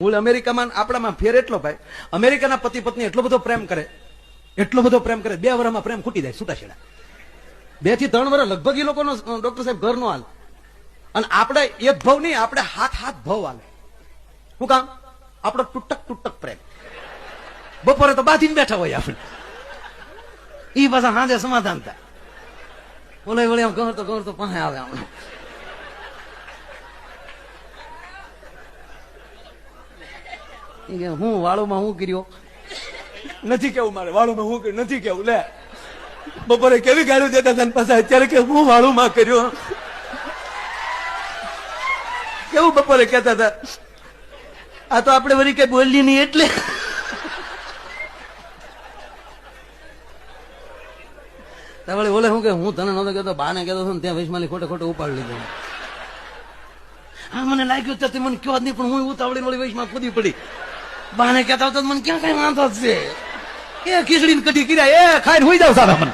મૂળ અમેરિકામાં આપણામાં ફેર એટલો ભાઈ, અમેરિકાના પતિ પત્ની એટલો બધો પ્રેમ કરે, 2 વર્ષમાં પ્રેમ ખૂટી જાય છૂટાછેડા. 2 થી 3 વર્ષ લગભગ એ લોકોનો ડોક્ટર સાહેબ ઘર નો હાલ. અને આપણે એક ભાવ નહીં, આપણે હાથ ભાવ હાલે. શું કામ? આપણો તૂટક પ્રેમ. બપોરે તો બાંધીને બેઠા હોય આપણે, ઈ પાછા હાજે સમાધાન થાય. બોલે વળે આમ ઘર તો પાસે આવે આમ. હું વાળુમાં હું કર્યો નથી કેવું, મારે વાળુમાં હું કર્યું નથી કેવું. લે બપોરે કેવી ગાળું દેતા હતા પાછા અત્યારે કે હું વાળુમાં કર્યો. કેવું બપોરે કેતા હતા, આ તો આપણે વળી કઈ બોલી નહીં એટલે. વળી બોલે હું કે હું તને નતો કહેતો, બાને કહેતો હતો ને ત્યાં વૈશમાલી ખોટે ઉપાડી લીધો. હા મને લાગ્યું તો મને કયો જ નહીં, પણ હું ઉતાવળી વળી વૈશમાં ખોદી પડી. બાને કહેતા હતા મને ક્યાં કઈ વાંધો છે, એ ખીચડી કઢી કર્યા એ ખાઈને હોઈ જાવ સારા મને.